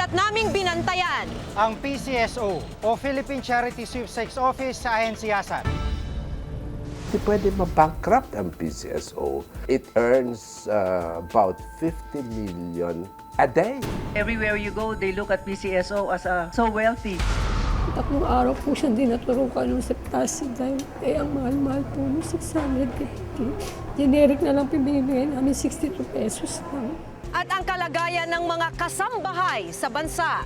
Agad naming binantayan. Ang PCSO o Philippine Charity Sweepstakes Office sa ahensyasan. Hindi pwede ma-bankrupt ang PCSO. It earns about 50 million a day. Everywhere you go, they look at PCSO as so wealthy. Tatlong araw po siya dinaturukan ng septasi dahil ang mahal-mahal po ng 650. Generic na lang pinibigay namin 62 pesos lang. At ang kalagayan ng mga kasambahay sa bansa.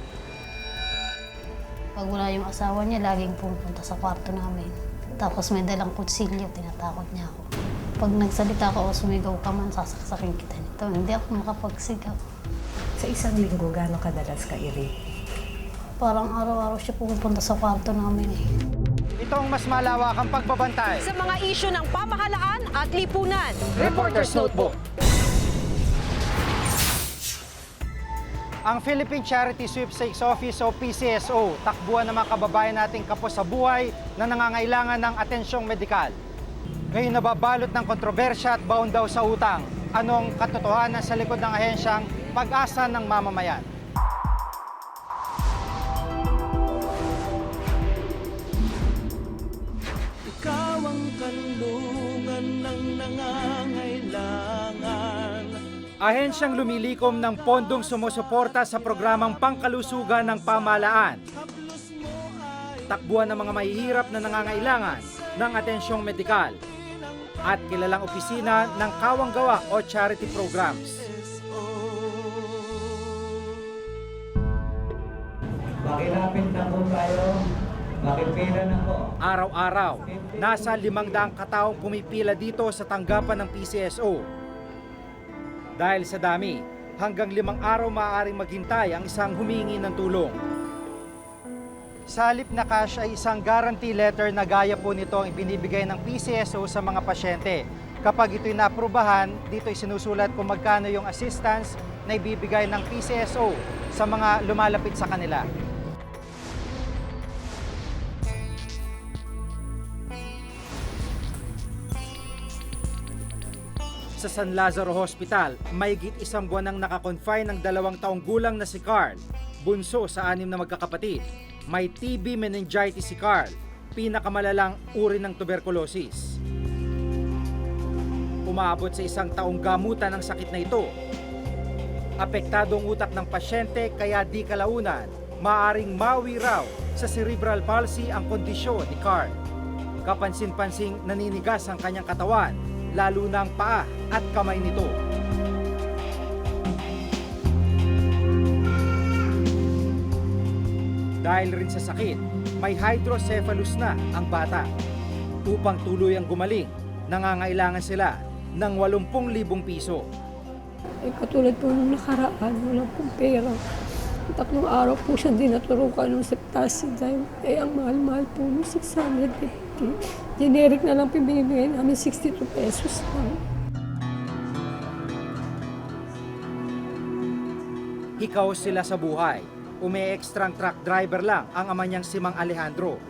Pag wala yung asawa niya, laging pumunta sa kwarto namin. Tapos may dalang kutsilyo, tinatakot niya ako. Pag nagsalita ka o sumigaw ka man, sasaksakin kita nito. Hindi ako makapagsigaw. Sa isang linggo, gano'ng kadalas ka i-rape? Parang araw-araw siya pupunta sa kwarto namin eh. Itong mas malawakang pagbabantay. Sa mga isyu ng pamahalaan at lipunan. Reporter's Notebook. Ang Philippine Charity Sweepstakes Office o PCSO, takbuhan ng mga kababayan nating kapos sa buhay na nangangailangan ng atensyong medikal. Ngayon nababalot ng kontrobersya at baon daw sa utang. Anong katotohanan sa likod ng ahensyang Pag-asa ng Mamamayan? Ikaw ang kanlungan ng nangangailangan. Ahensyang lumilikom ng pondong sumusuporta sa programang pangkalusugan ng pamahalaan. Takbuhan ng mga mahihirap na nangangailangan ng atensyong medikal at kilalang opisina ng kawanggawa o charity programs. Makilapit na po tayo. Makipila na po. Araw-araw, nasa 500 kataong pumipila dito sa tanggapan ng PCSO. Dahil sa dami, hanggang 5 araw maaaring maghintay ang isang humingi ng tulong. Sa halip na cash ay isang guarantee letter na gaya po nito ang ibinibigay ng PCSO sa mga pasyente. Kapag ito'y naaprubahan, dito'y sinusulat kung magkano yung assistance na ibibigay ng PCSO sa mga lumalapit sa kanila. Sa San Lazaro Hospital, mahigit 1 buwan nang nakakonfine ng 2 taong gulang na si Carl, bunso sa 6 na magkakapatid. May TB meningitis si Carl, pinakamalalang uri ng tuberculosis. Umaabot sa 1 taong gamutan ng sakit na ito. Apektado ang utak ng pasyente kaya di kalaunan, maaring mawi raw sa cerebral palsy ang kondisyon ni Carl. Kapansin-pansing naninigas ang kanyang katawan, lalo na ang paa at kamay nito. Dahil rin sa sakit, may hydrocephalus na ang bata. Upang tuluyang gumaling, nangangailangan sila ng 80,000 piso. Katulad po nung nakaraan, wala pong pera. 3 araw po siya dinaturukan ng septasi dahil ang mahal-mahal po ng 650. Generic na lang pinibigay namin 62 pesos lang. Hikaw sila sa buhay. Umi-extrang truck driver lang ang ama niyang si Mang Alejandro.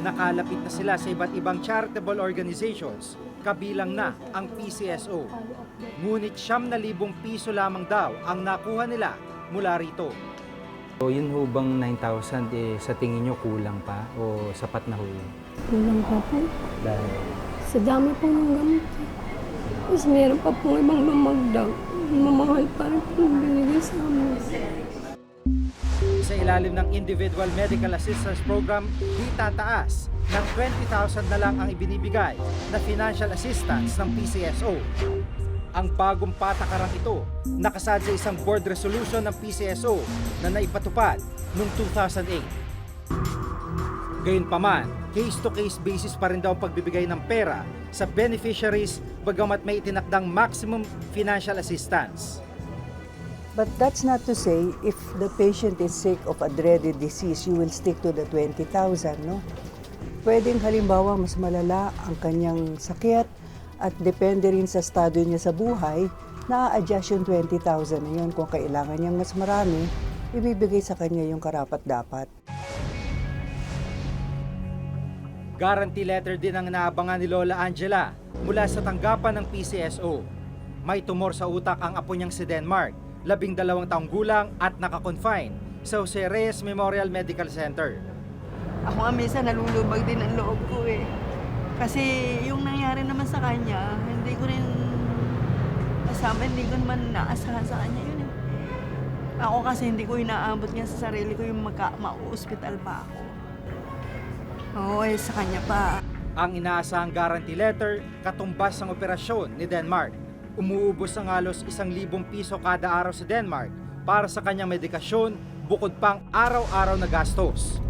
Nakalapit na sila sa iba't ibang charitable organizations, kabilang na ang PCSO. Ngunit 9,000 piso lamang daw ang nakuha nila mula rito. So, yun ho bang 9,000 sa tingin nyo kulang pa o sapat na ho yun? Kulang pa po. Dahil Sa dami po ng gamit. Tapos meron pa po ibang lumagdag. Mamahal pa rin po yung binigay sa amin. Sa ilalim ng Individual Medical Assistance Program, di tataas ng 20,000 na lang ang ibinibigay na financial assistance ng PCSO. Ang bagong patakarang ito nakasad sa isang board resolution ng PCSO na naipatupad noong 2008. Gayunpaman, case-to-case basis pa rin daw ang pagbibigay ng pera sa beneficiaries bagamat may itinakdang maximum financial assistance. But that's not to say if the patient is sick of a dreaded disease, you will stick to the 20,000, no? Pwedeng halimbawa mas malala ang kanyang sakit at depende rin sa estado niya sa buhay, na-adjust yung 20,000 na yun. Kung kailangan niyang mas marami, ibibigay sa kanya yung karapat-dapat. Guarantee letter din ang naabangan ni Lola Angela mula sa tanggapan ng PCSO. May tumor sa utak ang apo niyang si Denmark 12 taong gulang at nakakonfine sa Jose Reyes Memorial Medical Center. Ako nga minsan nalulubag din ang loob ko eh. Kasi yung nangyari naman sa kanya, hindi ko rin kasama, hindi ko naman naasahan sa kanya yun eh. Ako kasi hindi ko inaabot niya sa sarili ko yung ma-hospital pa ako. Oo, eh, sa kanya pa. Ang inaasahang guarantee letter, katumbas ng operasyon ni Denmark. Umuubos ng halos 1,000 piso kada araw sa Denmark para sa kanyang medikasyon, bukod pang araw-araw na gastos.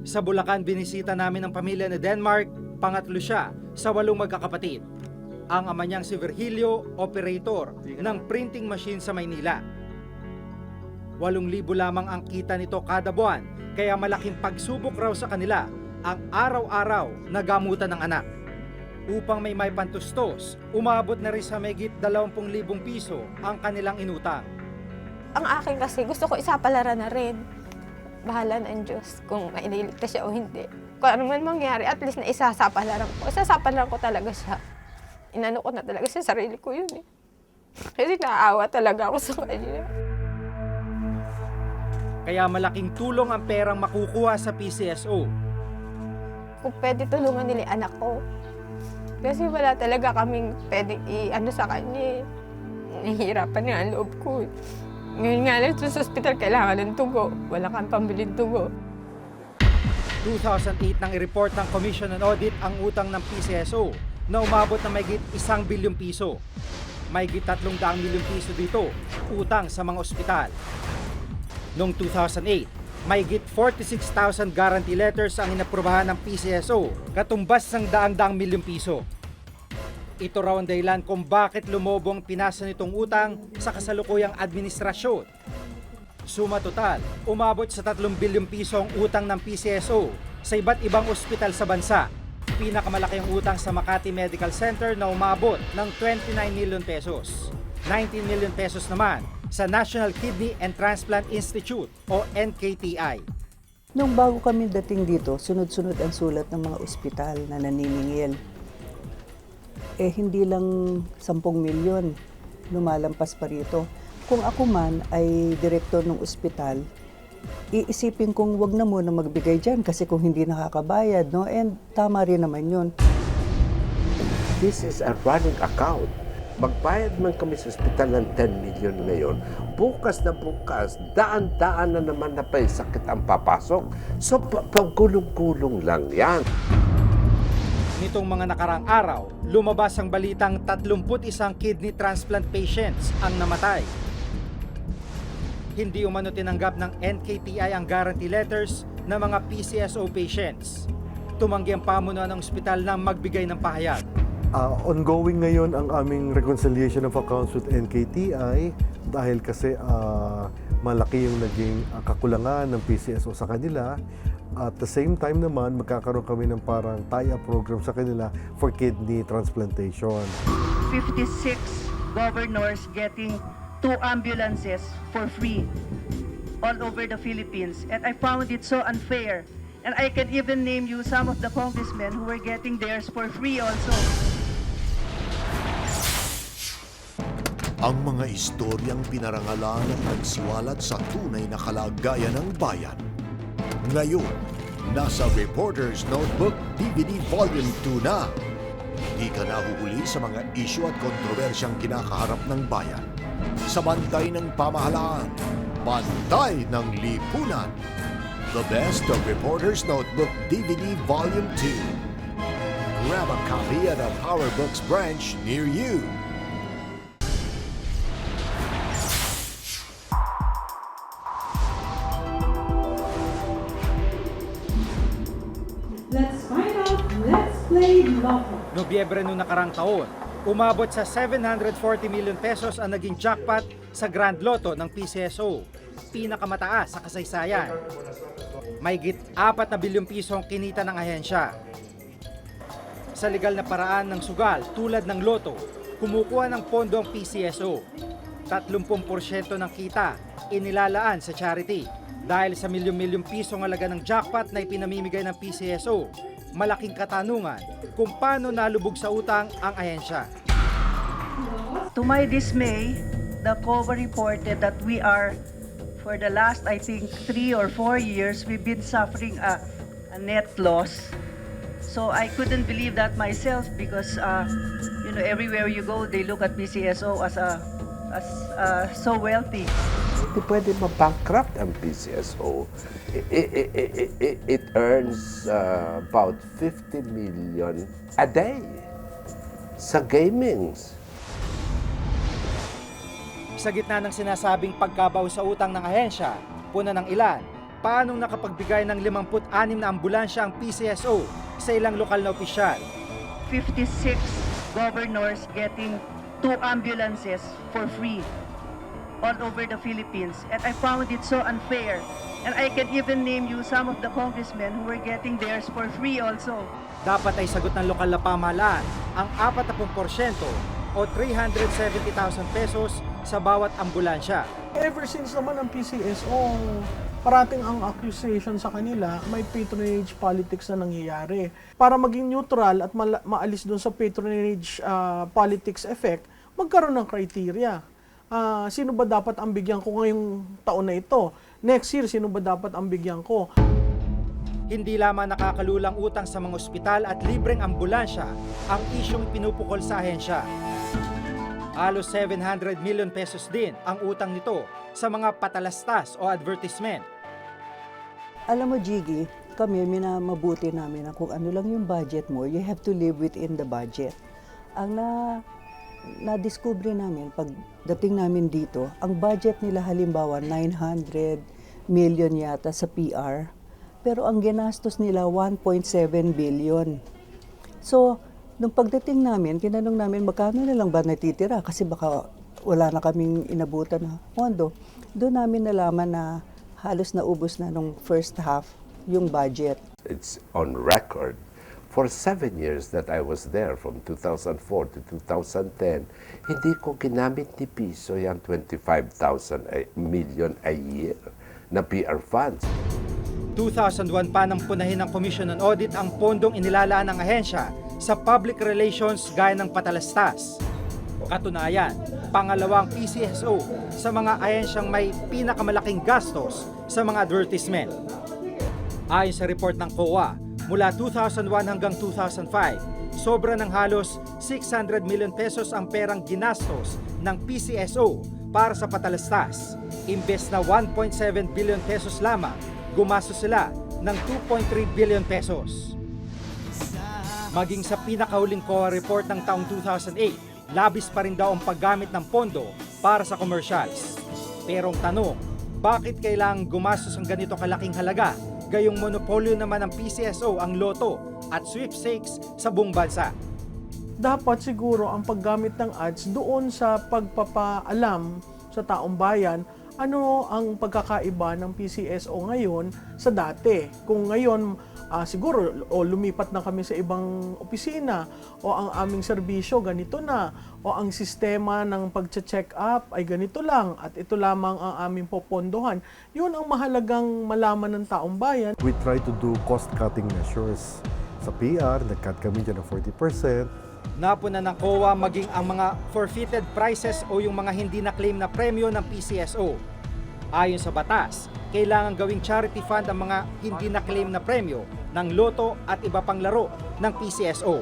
Sa Bulacan, binisita namin ang pamilya ni Denmark, pangatlo siya sa 8 magkakapatid. Ang ama niyang si Virgilio, operator ng printing machine sa Maynila. 8,000 lamang ang kita nito kada buwan, kaya malaking pagsubok raw sa kanila ang araw-araw na gamutan ng anak. Upang may pantustos, umabot na rin sa mahigit 20,000 piso ang kanilang inutang. Ang akin kasi, gusto ko isapalaran na rin. Bahala na ang Diyos kung maililigtas siya o hindi. Kung ano man mangyari, at least na isasapalaran ko. Isasapalaran ko talaga siya. Inano ko na talaga sa sarili ko yun eh. Kasi naaawa talaga ako sa kanya. Kaya malaking tulong ang perang makukuha sa PCSO. Kung pwede tulungan nila yung anak ko. Kasi wala talaga kaming pwedeng i-ano sa kanya eh. Nahihirapan nga ang loob ko eh. Ngayon nga lang sa ospital, kailangan ng tugo. Wala kang pambilin tugo. 2008 nang i-report ng Commission on Audit ang utang ng PCSO na umabot na mahigit 1 bilyong piso. Mahigit 300 milyong piso dito, utang sa mga ospital. Noong 2008, mahigit 46,000 guarantee letters ang inaprubahan ng PCSO, katumbas ng 100 milyong piso. Ito raw ang dahilan kung bakit lumobong pinasa nitong utang sa kasalukuyang administrasyon. Suma total, umabot sa 3 bilyong piso ang utang ng PCSO sa iba't ibang ospital sa bansa. Pinakamalaki ang utang sa Makati Medical Center na umabot ng 29 million pesos. 19 million pesos naman sa National Kidney and Transplant Institute o NKTI. Nung bago kami dating dito, sunod-sunod ang sulat ng mga ospital na naniningil. Hindi lang 10 milyon, lumalampas pa rito. Kung ako man ay direktor ng ospital, iisipin kong wag na muna magbigay dyan kasi kung hindi nakakabayad, no? And tama rin naman yun. This is a running account. Magbayad man kami sa ospital ng 10 million ngayon, bukas na bukas, daan-daan na naman na pa sakit ang papasok. So, pagkulong-kulong lang yan. Nitong mga nakarang araw, lumabas ang balitang 31 kidney transplant patients ang namatay. Hindi umano tinanggap ng NKTI ang guarantee letters ng mga PCSO patients. Tumanggi ang pamunuan ng ospital na magbigay ng pahayag. Ongoing ngayon ang aming reconciliation of accounts with NKTI dahil kasi malaki yung naging kakulangan ng PCSO sa kanila. At the same time naman, magkakaroon kami ng parang tie-up program sa kanila for kidney transplantation. 56 governors getting 2 ambulances for free all over the Philippines. And I found it so unfair. And I can even name you some of the congressmen who were getting theirs for free also. Ang mga istoryang pinarangalan at nagsiwalat sa tunay na kalagayan ng bayan. Ngayon, nasa Reporter's Notebook DVD Volume 2 na. Di ka nahuhuli sa mga isyu at kontrobersyang kinakaharap ng bayan. Sa bantay ng pamahalaan, bantay ng lipunan. The best of Reporter's Notebook DVD Volume 2. Grab a copy at a Power Books branch near you. Let's find out. Let's play Lotto. Nobyembre noong nakarang taon, umabot sa 740 million pesos ang naging jackpot sa Grand Lotto ng PCSO, pinakamataas sa kasaysayan. Mahigit 4 na bilyong piso ang kinita ng ahensya. Sa legal na paraan ng sugal tulad ng Lotto, kumukuha ng pondo ang PCSO. 30% ng kita inilalaan sa charity. Dahil sa milyon-milyong pisong halaga ng jackpot na ipinamimigay ng PCSO, malaking katanungan kung paano nalubog sa utang ang ahensya. To my dismay, the COA reported that we are, for the last, I think, 3 or 4 years, we've been suffering a net loss. So I couldn't believe that myself because, everywhere you go, they look at PCSO as so wealthy. Hindi pwede ma-bankrupt ang PCSO. It earns about 50 million a day sa gamings. Sa gitna ng sinasabing pagkabaw sa utang ng ahensya, puna ng ilan, paanong nakapagbigay ng 56 na ambulansya ang PCSO sa ilang lokal na opisyal? 56 governors getting 2 ambulances for free all over the Philippines. And I found it so unfair. And I can even name you some of the congressmen who were getting theirs for free also. Dapat ay sagot ng lokal na pamahalaan ang 40% o 370,000 pesos sa bawat ambulansya. Ever since naman ang PCSO, parating ang accusation sa kanila, may patronage politics na nangyayari. Para maging neutral at maalis dun sa patronage politics effect, magkaroon ng criteria. Sino ba dapat ang bigyan ko ngayong taon na ito? Next year, sino ba dapat ang bigyan ko? Hindi lamang nakakalulang utang sa mga ospital at libreng ambulansya ang isyong pinupukol sa ahensya. Halos 700 million pesos din ang utang nito sa mga patalastas o advertisement. Alam mo, Jiggy, kami minamabuti namin na kung ano lang yung budget mo, you have to live within the budget. Ang na-discover namin pagdating namin dito, ang budget nila halimbawa 900 million yata sa PR, pero ang ginastos nila 1.7 billion. So, nung pagdating namin, tinanong namin magkano na lang ba natitira kasi baka wala na kaming inabutan na pondo. Doon namin nalaman na halos naubos na nung first half yung budget. It's on record. For 7 years that I was there, from 2004 to 2010, hindi ko ginamit ni piso yung 25,000 million a year na PR funds. 2001 pa nang punahin ng Commission on Audit ang pondong inilalaan ng ahensya sa public relations gaya ng patalastas. Katunayan, pangalawang PCSO sa mga ahensyang may pinakamalaking gastos sa mga advertisement. Ayon sa report ng COA, mula 2001 hanggang 2005, sobra ng halos 600 million pesos ang perang ginastos ng PCSO para sa patalastas. Imbes na 1.7 billion pesos lamang, gumastos sila ng 2.3 billion pesos. Maging sa pinakahuling COA report ng taong 2008, labis pa rin daw ang paggamit ng pondo para sa commercials. Pero ang tanong, bakit kailangang gumastos ang ganito kalaking halaga, gayong monopolyo naman ng PCSO ang loto at sweepstakes sa buong bansa? Dapat siguro ang paggamit ng ads doon sa pagpapaalam sa taong bayan ano ang pagkakaiba ng PCSO ngayon sa dati. Kung ngayon, siguro lumipat na kami sa ibang opisina o ang aming serbisyo ganito na o ang sistema ng pag-check up ay ganito lang at ito lamang ang aming popondohan. Yun ang mahalagang malaman ng taong bayan. We try to do cost-cutting measures. Sa PR, nag-cut kami dyan ng 40%. Napuna ng COA maging ang mga forfeited prices o yung mga hindi na-claim na premyo ng PCSO. Ayon sa batas, kailangan gawing charity fund ang mga hindi na-claim na premyo ng loto at iba pang laro ng PCSO.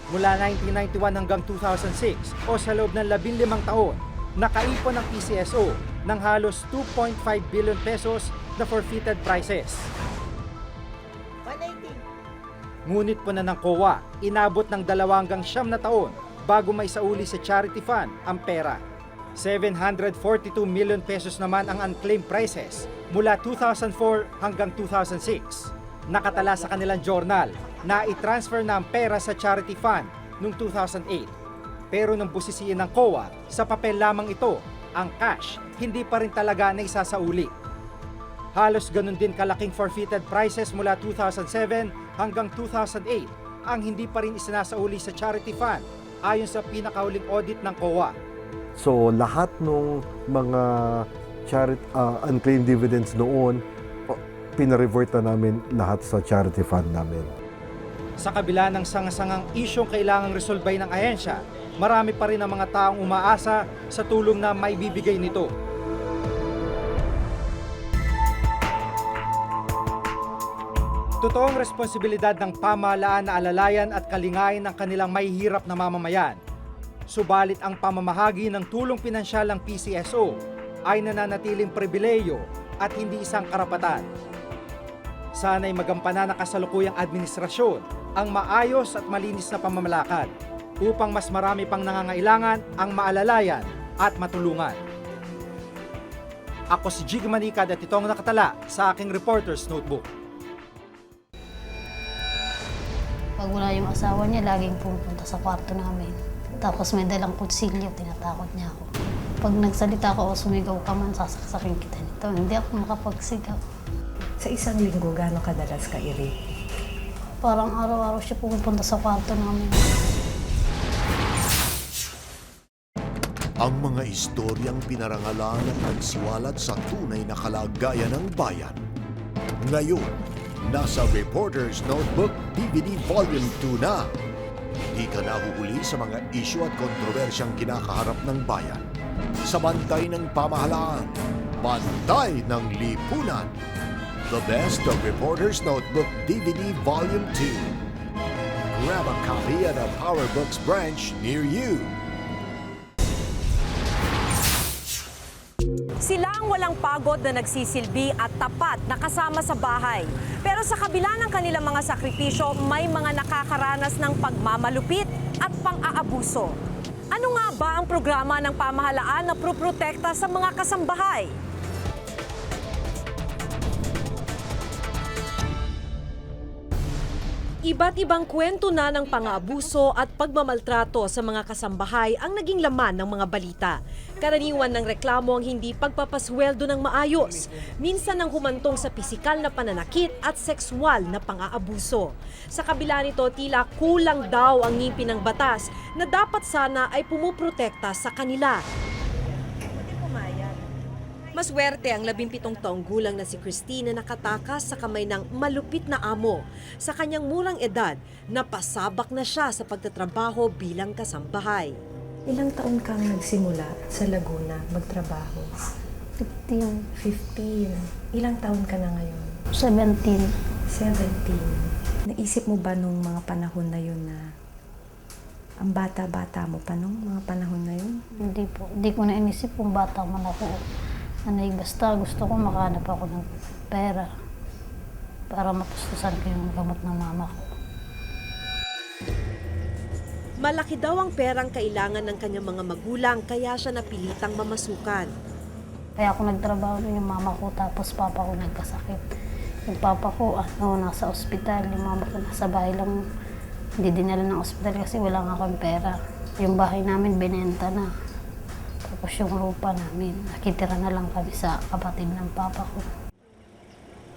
Mula 1991 hanggang 2006 o sa loob ng 15 taon, nakaipon ng PCSO ng halos 2.5 billion pesos na forfeited prices. Ngunit po na ng COA, inabot ng 2 hanggang 9 na taon bago may sauli sa charity fund ang pera. 742 million pesos naman ang unclaimed prices mula 2004 hanggang 2006. Nakatala sa kanilang journal na i-transfer na ang pera sa charity fund noong 2008. Pero nang busisiin ng COA, sa papel lamang ito, ang cash hindi pa rin talaga na isasauli. Halos ganun din kalaking forfeited prices mula 2007 hanggang 2008 ang hindi pa rin isinasauli sa charity fund ayon sa pinakahuling audit ng COA. So lahat ng mga unclaimed dividends noon, pinarevert na namin lahat sa charity fund namin. Sa kabila ng sangasangang isyong kailangang resolbay ng ahensya, marami pa rin ang mga taong umaasa sa tulong na maibibigay nito. Totoong responsibilidad ng pamahalaan na alalayan at kalingayin ng kanilang mahihirap na mamamayan. Subalit ang pamamahagi ng tulong pinansyal ng PCSO ay nananatiling pribileyo at hindi isang karapatan. Sana'y magampanan ng kasalukuyang administrasyon ang maayos at malinis na pamamalakad upang mas marami pang nangangailangan ang maalalayan at matulungan. Ako si Jig Manikad at ito ang nakatala sa aking Reporter's Notebook. Pag wala yung asawa niya, laging pupunta sa kwarto namin. Tapos may dalang kutsilyo, tinatakot niya ako. Pag nagsalita ko o sumigaw ka man, sasaksakin kita nito. Hindi ako makapagsigaw. Sa isang linggo, gaano kadalas ka i-rape? Parang araw-araw siya pupunta sa kwarto namin. Ang mga istoryang pinarangalan at nagsiwalat sa tunay na kalagayan ng bayan. Ngayon, nasa Reporter's Notebook DVD Volume 2 na. Di ka nahuhuli sa mga isyu at kontrobersyang kinakaharap ng bayan. Sa bantay ng pamahalaan, bantay ng lipunan. The best of Reporter's Notebook DVD Volume 2. Grab a copy at a PowerBooks branch near you. Sila ang walang pagod na nagsisilbi at tapat na kasama sa bahay. Pero sa kabila ng kanilang mga sakripisyo, may mga nakakaranas ng pagmamalupit at pang-aabuso. Ano nga ba ang programa ng pamahalaan na proprotekta sa mga kasambahay? Iba't ibang kwento na ng pang-aabuso at pagmamaltrato sa mga kasambahay ang naging laman ng mga balita. Karaniwan ng reklamo ang hindi pagpapasweldo ng maayos. Minsan nang humantong sa pisikal na pananakit at sexual na pang-aabuso. Sa kabila nito, tila kulang daw ang ngipin ng batas na dapat sana ay pumuprotekta sa kanila. Maswerte ang 17 taong gulang na si Christine na nakatakas sa kamay ng malupit na amo. Sa kanyang murang edad, napasabak na siya sa pagtatrabaho bilang kasambahay. Ilang taon kang nagsimula sa Laguna magtrabaho? 15. 15. Ilang taon ka na ngayon? 17. 17. Naisip mo ba nung mga panahon na yun na ang bata-bata mo pa nung mga panahon na yun? Hindi po. Hindi ko na inisip kung bata man ako. Anay, basta gusto ko makahanap ako ng pera para matustusan ko yung gamot ng mama ko. Malaki daw ang perang kailangan ng kanyang mga magulang kaya siya napilitang mamasukan. Kaya ako nagtrabaho ng yung mama ko tapos papa ko nagkasakit. Yung papa ko nasa ospital, yung mama ko nasa bahay lang. Hindi dinala ng ospital kasi wala nga akong pera. Yung bahay namin binenta na. Tapos yung lupa namin, nakitira na lang kami sa kapatid ng papa ko.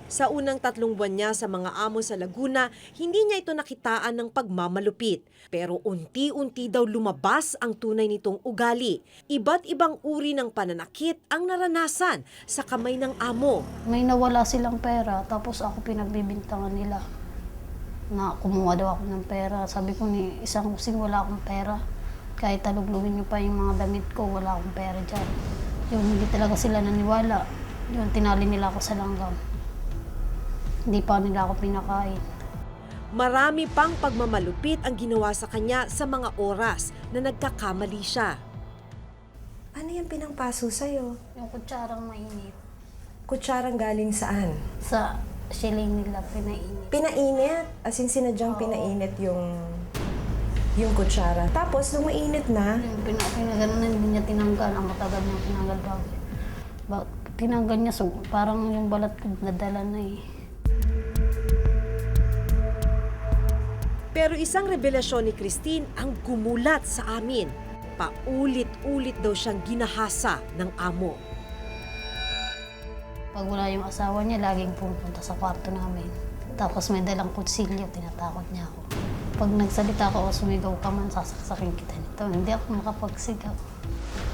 Sa unang 3 buwan niya sa mga amo sa Laguna, hindi niya ito nakitaan ng pagmamalupit. Pero unti-unti daw lumabas ang tunay nitong ugali. Iba't ibang uri ng pananakit ang naranasan sa kamay ng amo. May nawala silang pera, tapos ako pinagbibintangan nila na kumuha daw ako ng pera. Sabi ko ni isang kusing, wala akong pera. Kahit taluglugin niyo pa yung mga damit ko, wala akong pera dyan. Yung hindi talaga sila naniwala. Yung tinali nila ako sa langgam. Hindi pa nila ako pinakain. Marami pang pagmamalupit ang ginawa sa kanya sa mga oras na nagkakamali siya. Ano yung pinangpaso sa'yo? Yung kutsarang mainit. Kutsarang galing saan? Sa siling nila pinainit. Pinainit? As in sinadyang pinainit yung kutsara. Tapos, nung mainit na... Yung pinagano na hindi niya tinanggal. Ang matagal niya tinanggal bago. Tinanggal niya, so parang yung balat ko nadala na eh. Pero isang revelasyon ni Christine ang gumulat sa amin. Paulit-ulit daw siyang ginahasa ng amo. Pag wala yung asawa niya, laging pupunta sa kwarto namin. Tapos may dalang kutsilyo, tinatakot niya ako. Pag nagsalita ko o sumigaw ka man, sasaksakin kita nito. Hindi ako makapagsigaw.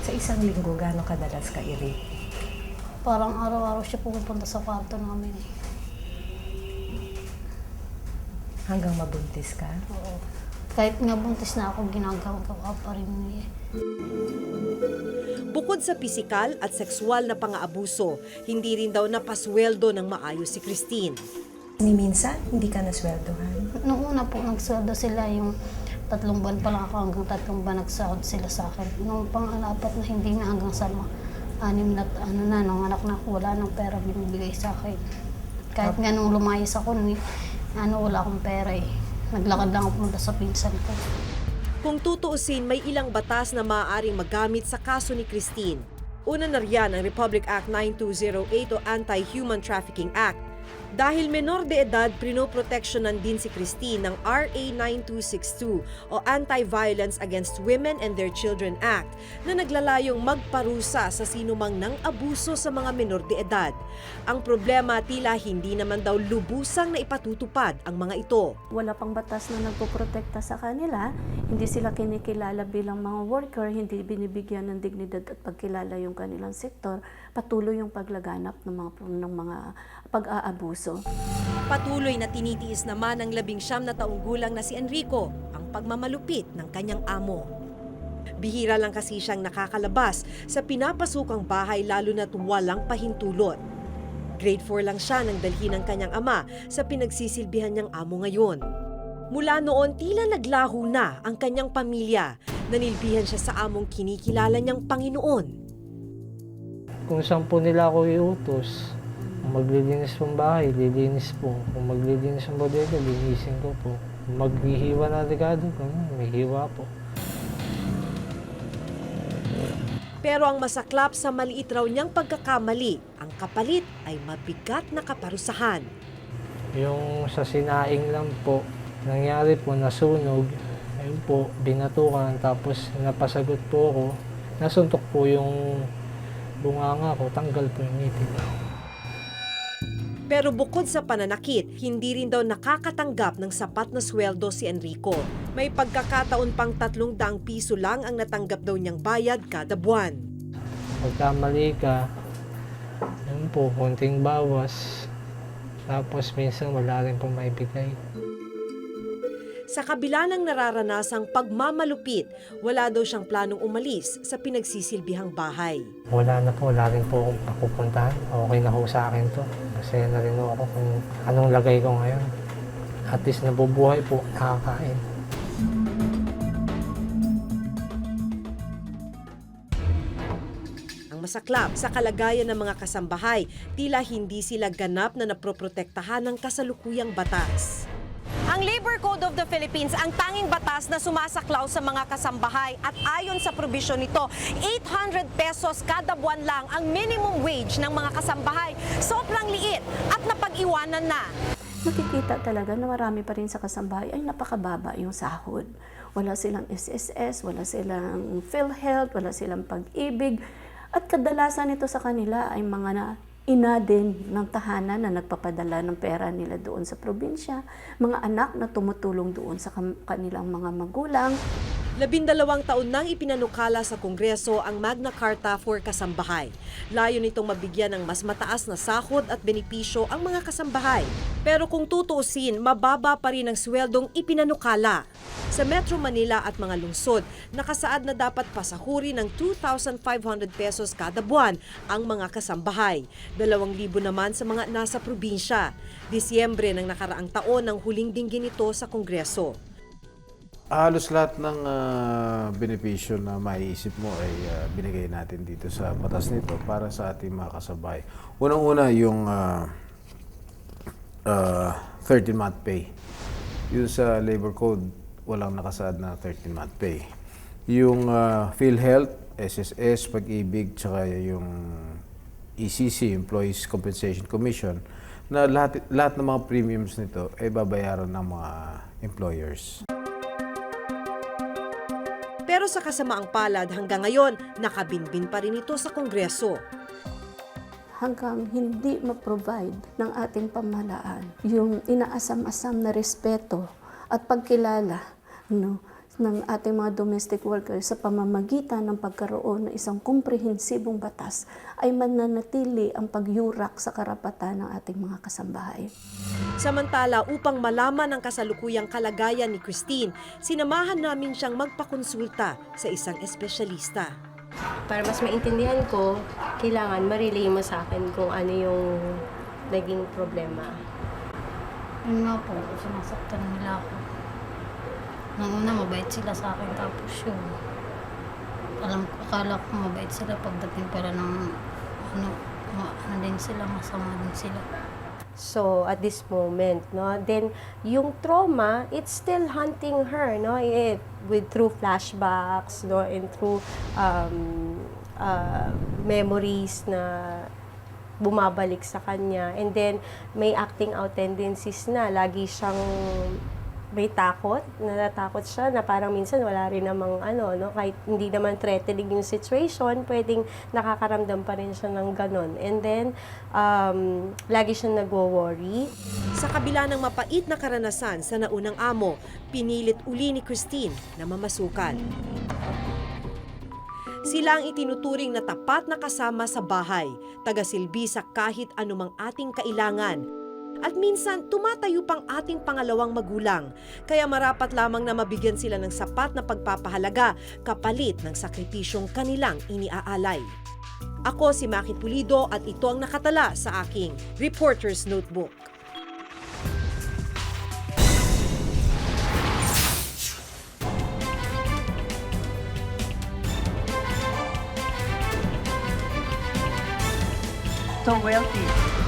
Sa isang linggo, gaano kadalas ka i-rape? Parang araw-araw siya pupunta sa kwarto namin. Hanggang mabuntis ka? Oo. Kahit nga buntis na ako, ginagawa pa rin niya. Bukod sa pisikal at sexual na pang-aabuso, hindi rin daw napasweldo ng maayos si Christine. Ni minsan, hindi ka nasweldohan? Noong una po, nagsweldo sila yung 3 buwan pa lang ako, hanggang 3 buwan nagsahod sila sa akin. Noong pang-apat na hindi na, hanggang sa 6 na nung anak na ako, wala nang pera binibigay sa akin. Kahit nga nung lumayas ako, wala akong pera eh. Naglakad lang ako punta sa pinsan ko. Kung tutuusin, may ilang batas na maaaring magamit sa kaso ni Christine. Una na riyan ang Republic Act 9208 o Anti-Human Trafficking Act. Dahil menor de edad, pinoproteksyonan din si Christine ng RA 9262 o Anti-Violence Against Women and Their Children Act na naglalayong magparusa sa sinumang nang abuso sa mga menor de edad. Ang problema, tila hindi naman daw lubusang na ipatutupad ang mga ito. Wala pang batas na nagpoprotekta sa kanila, hindi sila kinikilala bilang mga worker, hindi binibigyan ng dignidad at pagkilala yung kanilang sektor, patuloy yung paglaganap ng mga pag-aabuso. Patuloy na tinitiis naman ng 19 na taong gulang na si Enrico ang pagmamalupit ng kanyang amo. Bihira lang kasi siyang nakakalabas sa pinapasukang bahay lalo na't walang pahintulot. Grade 4 lang siya nang dalhin ng kanyang ama sa pinagsisilbihan niyang amo ngayon. Mula noon, tila naglaho na ang kanyang pamilya. Nanilbihan siya sa among kinikilala niyang Panginoon. Kung saan po nila ako iutos, kung maglilinis pong bahay, lilinis po. Kung maglilinis ng bodega, linisin ko po. Kung maghihiwa na regado, may hiwa po. Pero ang masaklap sa maliit raw niyang pagkakamali, ang kapalit ay mabigat na kaparusahan. Yung sa sinaing lang po, nangyari po, nasunog. Ayun po, binatukan, tapos napasagot po ako. Nasuntok po yung bunganga ko, tanggal po yung ngipin. Pero bukod sa pananakit, hindi rin daw nakakatanggap ng sapat na sweldo si Enrico. May pagkakataon pang 300 piso lang ang natanggap daw niyang bayad kada buwan. Pagka mali ka, yun po, konting bawas. Tapos minsan wala rin po maibigay. Sa kabila ng nararanasang pagmamalupit, wala daw siyang planong umalis sa pinagsisilbihang bahay. Wala na po, wala rin po akong mapupuntahan. Okay na po sa akin to. Masaya na rin ako kung anong lagay ko ngayon. At least nabubuhay po, nakakain. Ang masaklap, sa kalagayan ng mga kasambahay, tila hindi sila ganap na naproprotektahan ng kasalukuyang batas. Ang Labor Code of the Philippines ang tanging batas na sumasaklaw sa mga kasambahay at ayon sa probisyon nito, 800 pesos kada buwan lang ang minimum wage ng mga kasambahay. Sobrang liit at napag-iwanan na. Makikita talaga na marami pa rin sa kasambahay ay napakababa yung sahod. Wala silang SSS, wala silang PhilHealth, wala silang pag-ibig. At kadalasan ito sa kanila ay mga ina din ng tahanan na nagpapadala ng pera nila doon sa probinsya, mga anak na tumutulong doon sa kanilang mga magulang. 12 taon nang ipinanukala sa Kongreso ang Magna Carta for Kasambahay. Layo nitong mabigyan ng mas mataas na sahod at benepisyo ang mga kasambahay. Pero kung tutuusin, mababa pa rin ang sweldong ipinanukala. Sa Metro Manila at mga lungsod, nakasaad na dapat pasahuri ng 2,500 pesos kada buwan ang mga kasambahay. 2,000 naman sa mga nasa probinsya. Disyembre ng nakaraang taon ang huling dinggin ito sa Kongreso. Halos lahat ng benepisyo na maiisip mo ay binigay natin dito sa batas nito para sa ating mga kasabay. Unang-una yung 13-month pay. Yung sa Labor Code, walang nakasaad na 13-month pay. Yung PhilHealth, SSS, Pag-ibig, tsaka yung ECC, Employees Compensation Commission, na lahat ng mga premiums nito ay babayaran ng mga employers. Pero sa kasamaang palad hanggang ngayon, nakabinbin pa rin ito sa Kongreso. Hanggang hindi ma-provide ng ating pamahalaan yung inaasam-asam na respeto at pagkilala ng ating mga domestic workers sa pamamagitan ng pagkaroon ng isang komprehensibong batas ay mananatili ang pagyurak sa karapatan ng ating mga kasambahay. Samantala, upang malaman ang kasalukuyang kalagayan ni Christine, sinamahan namin siyang magpakonsulta sa isang espesyalista. Para mas maintindihan ko, kailangan ma-relay mo sa akin kung ano yung naging problema. Yun nga po, sinasaktan nila ako. Nung una, mabait sila sa akin, tapos yun. Akala ko mabait sila pagdating pala ng ano din sila, masama din sila. So, at this moment, no, then yung trauma, it's still haunting her, no, through flashbacks, no, and through memories na bumabalik sa kanya. And then, may acting out tendencies na. Lagi siyang may takot, natatakot siya na parang minsan wala rin namang no, kahit hindi naman threatening yung situation, pwedeng nakakaramdam pa rin siya ng ganon. And then, lagi siyang nagwo-worry. Sa kabila ng mapait na karanasan sa naunang amo, pinilit uli ni Christine na mamasukan. Sila ang itinuturing na tapat na kasama sa bahay, tagasilbi sa kahit anumang ating kailangan. At minsan, tumatayo pang ating pangalawang magulang. Kaya marapat lamang na mabigyan sila ng sapat na pagpapahalaga kapalit ng sakripisyong kanilang iniaalay. Ako si Maki Pulido at ito ang nakatala sa aking Reporter's Notebook. So wealthy.